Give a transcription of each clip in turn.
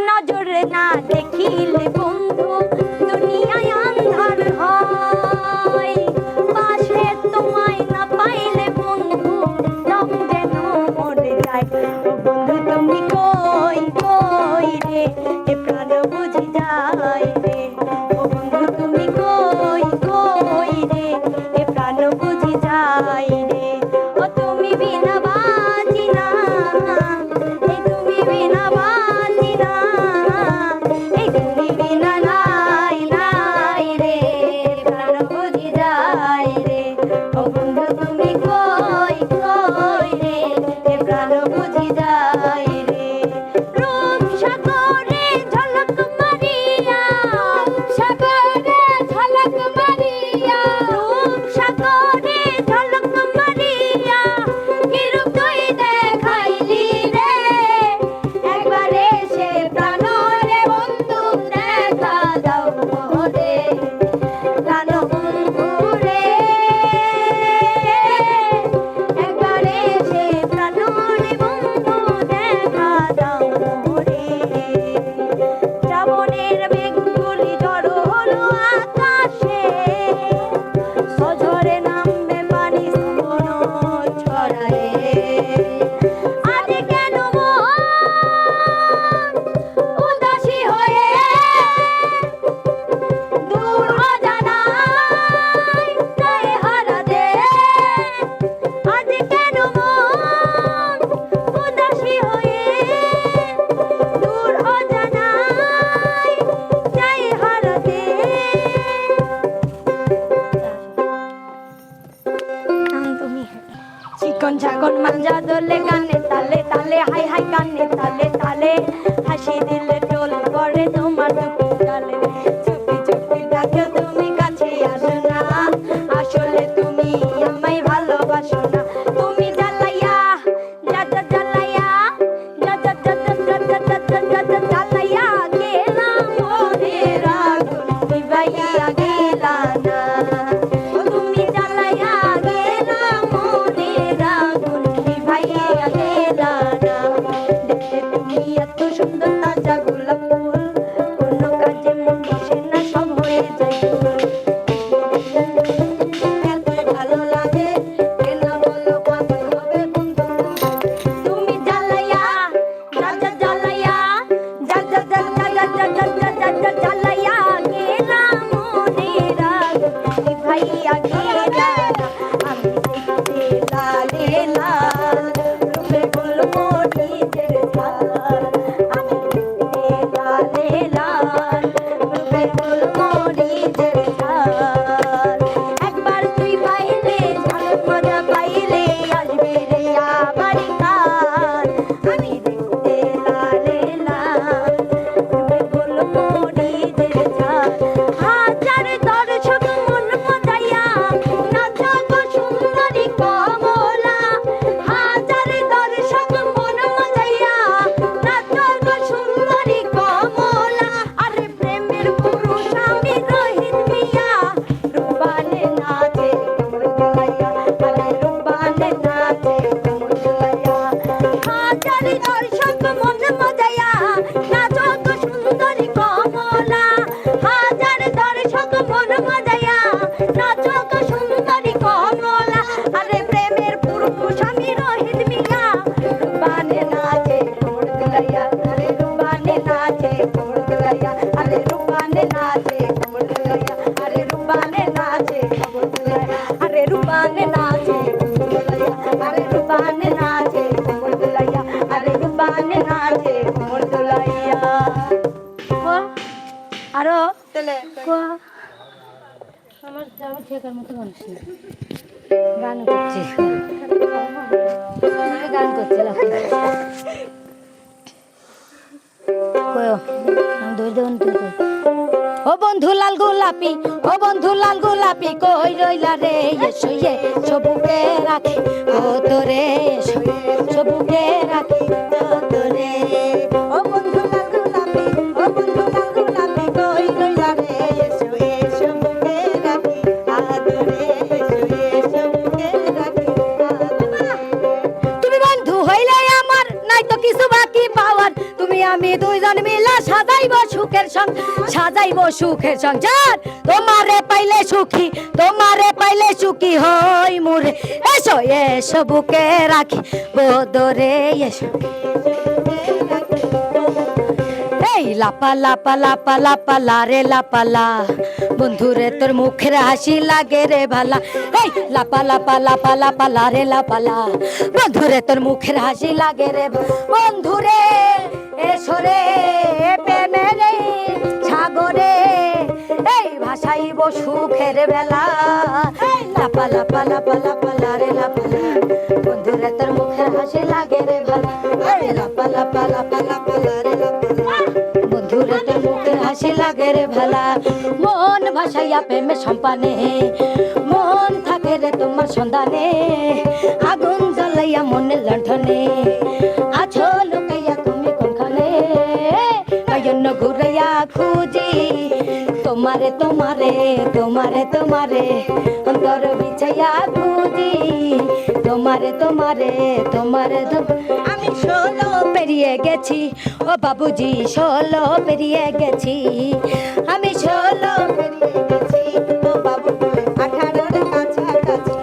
নজরে না দেখিলে বন্ধু দুনিয়ায় আন্ধার হয়। পাশে তোমায় না পাইলে বন্ধু দম যেন মরে যায়। ও বন্ধু তুমি কই কই রে এ প্রাণ বুঝি যায় রে। ও বন্ধু তুমি কই কই রে এ প্রাণ বুঝি যায় রে। ও তুমি বিনা বাজি না, এই তুমি বিনা বাজি না, এই তুমি বিনা নাই নাই রে প্রাণ বুঝি যায় রে। ও বন্ধু তুমি কই কই রে এ প্রাণ বুঝি যায় রে। রূপ সাগরে ঝলক মারিয়া, সাগরে ঝলক মারিয়া, রূপ সাগরে ঝলক মারিয়া কি রূপ তুই দেখাইলি রে। একবার এসে প্রাণ রে বন্ধু দেখা দাও মোরে, প্রাণ বন্ধু রে। একবার এসে প্রাণ রে বন্ধু দেখা দাও মোরে। শ্রাবণের মেঘগুলি জড়ো হলো আকাশে, সঝরে নামবে পানি শ্রবণ ছড়ায়ে। আজ কেন মন উদাসী হয়ে দূর অজানায় যায় হারা দে। আজ কেন মন উদাসী হয়ে দূর অজানায় যায় হারা দে। চিকন ছাগল মাঞ্জা দোলে গানে তালে তালে হাই হাই গানে তালে তালে হাসি দিলে টোল করে তোমার দুপুর ডালে। চুপি চুপি ডাকে তুমি কাছে আসো না, আসলে তুমি আমায় ভালোবাসো না। তুমি জ্বালাইয়া যা যা জ্বালাইয়া যা যা যা যা যা যা যা যা যা যা জ্বালাইয়া গেলাম মনের আগুন নিভাইয়া গেলা না। তুমি জ্বালাইয়া গেলাম মনের আগুন নিভাইয়া গেলা না। দেখতে তুমি এত সুন্দর তাজা গোলাপ ফুল, কোনো কাজে মন বসে না সব হয়ে যায় ভুল। এত ভালো লাগে কেন বলো কত হবে বন্ধু। তুমি জ্বালাইয়া যা যা জ্বালাইয়া যা যা যা যা যা যা যা যা যা যা জ্বালাইয়া গেলাম মনের আগুন নিভাইয়া গেলা না। আমি দেখতে লালে লাল রূপে বলবো নিজের ঝাল। আমি দেখতে লালে লাল রূপে বলবো নিজের ঝাল। একবার তুই পাইলে ঝাল মজা পাইলে আসবে রে আবার কাল। আমি দেখতে লালে লাল রূপে বলবো নিজের ঝাল। হাজার দর্শক মন মজাইয়া নাচো গো সুন্দরী কমলা। হাজার দর্শক মন মজাইয়া নাচো গো সুন্দরী কমলা। আরে প্রেমের পুরুষ আমি রোহিত মিয়া, রূপানে নাচে কোমর দুলাইয়া, আরে রূপানে নাচে কোমর দুলাইয়া। হাজার দর্শক মন মজাইয়া নাচো গো সুন্দরী কমলা। হাজার দর্শক মন মজাইয়া নাচো গো সুন্দরী কমলা। আরে প্রেমের পুরুষ আমি রোহিত মিয়া, রূপানে নাচে কোমর দুলাইয়া, আরে রূপানে নাচে কোমর দুলাইয়া, আরে রূপানে নাচে কোমর দুলাইয়া, আরে রূপানে নাচে কোমর দুলাইয়া, আরে রূপানে নাচে কোমর দুলাইয়া, আরে রূপানে নাচে কোমর দুলাইয়া, আরে রূপানে নাচে কোমর দুলাইয়া। আরো তাহলে আমার যাওয়া ঠেকার মতো মানুষ না, গান করছি গান করছিলাম। আমি ধরে দেবেন তুই কই। ও বন্ধু লাল গোলাপি, ও বন্ধু লাল গোলাপি কই রইলা রে। এসো সবুকে রাখি ও তোরে, এসো সবুকে রাখি ও তোরে। ও বন্ধু লাল গোলাপি, ও বন্ধু লাল গোলাপি কই রইলা রে। এসো সবুকে রাখি আদরে, এসো সবুকে রাখি আদরে। তুমি বন্ধু হইলে আমার নাই তো কিছু বাকি পাওয়ার, তুমি আমি দুইজন মিলা সাজাইব সুখের সংসার তোমারে পাইলে সুখী হই মোরে এসো এসো বুকে রাখি বদরে এসো এই লাপা লাপা লাপা লাপা লারে লাপালা বন্ধুরে তোর মুখের হাসি লাগে রে ভালা এই লাপা লাপা লাপা লাপা লারে লাপালা বন্ধুরে তোর মুখের হাসি লাগে রে বন্ধুরে এসো রে প্রেমের সাগরে এই ভাসাইব সুখের বেলা লাপা লাপা লাপা লাপা লারে লাপালা বন্ধুরে তোর মুখের হাসি লাগে রে ভালা এই লাপা লাপা লাপা লাপা লারে লাপালা বন্ধুরে তোর মুখের হাসি লাগে রে ভালা মন ভাসাইয়া প্রেমে সম্পানে মন থাকে রে তোমার সন্ধানে আগুন জ্বালাইয়া মনের লণ্ঠনে আছো লুকাইয়া তুমি কোনখানে জন্য ঘুরাইয়া খুঁজি তোমারে তোমারে তোমারে তোমারে অন্তর বিছাইয়া খুঁজি তোমারে তোমারে তোমারে আমি 16 পেরিয়ে গেছি ও বাবুজি 16 পেরিয়ে গেছি আমি 16 পেরিয়ে গেছি ও বাবু 18 কাছাকাছি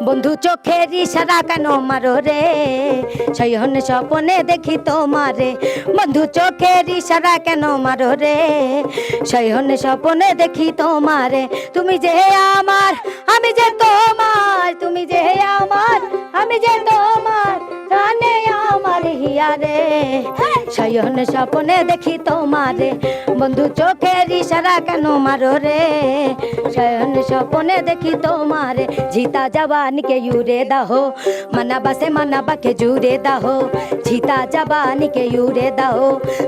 বন্ধু চোখের ইশারা কেন মারো রে সয়ন স্বপনে দেখি তোমারে বন্ধু চোখের ইশারা কেন মারো রে সয়ন স্বপনে দেখি তোমারে তুমি যে আমার আমি যে তোমার তুমি যে আমার আমি যে তোমার জানে আমার হিয়া রে সয়ন স্বপনে দেখি তোমারে বন্ধু চোখের ইশারা কেন মারো রে সয়ন স্বপনে দেখি তোমারে जीता जवान के यूरे दहो मनाबा से मनाबा के जूरे दहो जीता जवान के यूरे दहो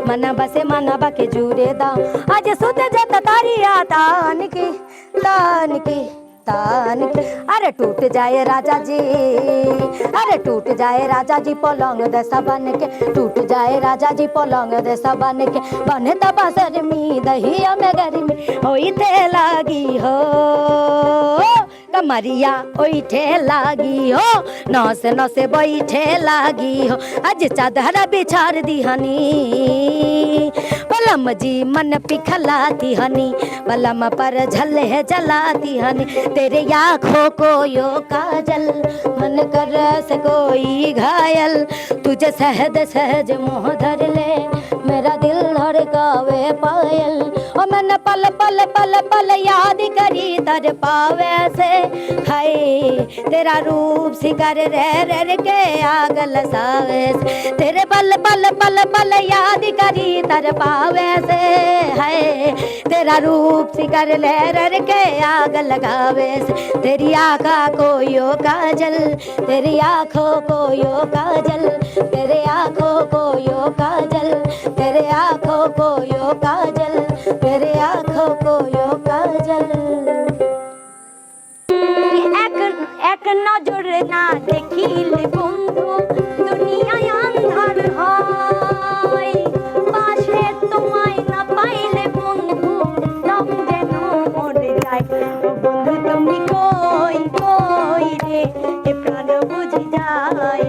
मनाबा से मनाबा के जूरे दहो आज सुत जाता तारिया तान की अरे टूट जाए राजा जी अरे टूट जाए राजा जी पलंग दशा बन के टूट जाए राजा जी पलंग दशा बन के बने दबा सर मी दहिया में गर्मी होई थे लागी हो कमरिया ओइठे लागी हो नसे नसे बैठे लागी हो आज चादर बिछार दिहनी बलम जी मन पिखलाती हनी बलम पर झले जलाती हनी तेरे आँखों को यो काजल मन कर से कोई घायल तुझे सहज सहज मोह धर ले मेरा दिल धड़कावे पायल और मैंने पल पल पल पल याद करी तर पावे से हाय तेरा रूप सिकर रह के आग लसावे से तेरे पल पल पल पल याद करी तर पावे से हाय तेरा रूप सिकर रह के आग लगावे से तेरी आँखों को यो काजल तेरी आँखों को यो काजल तेरे आँखों को यो काजल तेरे आँखों को यो काजल तेरे आँखों को यो काजल एक नजर ना देखिले बंधु दुनियाय अंधार হয় পাশে তোমায় না পাইলে বন্ধু দম যেন মরে যায় বন্ধু তুমি কই কই রে এ প্রাণ বুঝি যায়